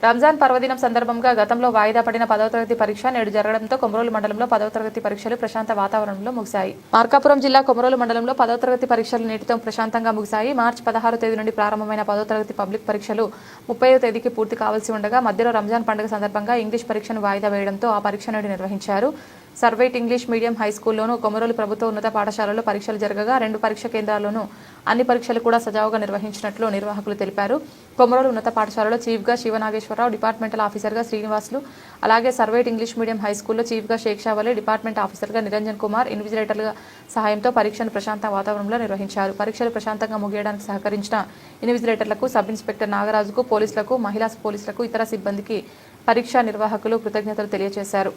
రంజాన్ పర్వదినం సందర్భంగా గతంలో వాయిదా పడిన 10వ తరగతి పరీక్ష నేడు జరగడంతో కొమరోలు మండలంలో 10వ తరగతి పరీక్షలు ప్రశాంత వాతావరణంలో ముగిశాయి. మార్కాపురం జిల్లా కొమరోలు మండలంలో 10వ తరగతి పరీక్షలు నేటితో ప్రశాంతంగా ముగిశాయి. మార్చి 16వ తేదీ నుండి ప్రారంభమైన 10వ తరగతి పబ్లిక్ పరీక్షలు 30వ తేదీకి పూర్తి కావాల్సి ఉండగా మధ్యలో రంజాన్ పండుగ సందర్భంగా ఇంగ్లీష్ పరీక్షను వాయిదా వేయడంతో ఆ పరీక్ష నేడు నిర్వహించారు. సర్వేట్ ఇంగ్లీష్ మీడియం హైస్కూల్లోనూ కొమరోలు ప్రభుత్వ ఉన్నత పాఠశాలలో పరీక్షలు జరగగా 2 పరీక్ష కేంద్రాల్లోనూ అన్ని పరీక్షలు కూడా సజావుగా నిర్వహించినట్లు నిర్వాహకులు తెలిపారు. కొమరోలు ఉన్నత పాఠశాలలో చీఫ్గా శివనాగేశ్వరరావు, డిపార్ట్మెంటల్ ఆఫీసర్గా శ్రీనివాసులు, అలాగే సర్వేట్ ఇంగ్లీష్ మీడియం హైస్కూల్లో చీఫ్గా షేక్ షావలి, డిపార్ట్మెంట్ ఆఫీసర్గా నిరంజన్ కుమార్, ఇన్విజిలేటర్ల సహాయంతో పరీక్షను ప్రశాంత వాతావరణంలో నిర్వహించారు. పరీక్షలు ప్రశాంతంగా ముగియడానికి సహకరించిన ఇన్విజిలేటర్లకు, సబ్ ఇన్స్పెక్టర్ నాగరాజుకు, పోలీసులకు, మహిళా పోలీసులకు, ఇతర సిబ్బందికి పరీక్షా నిర్వాహకులు కృతజ్ఞతలు తెలియజేశారు.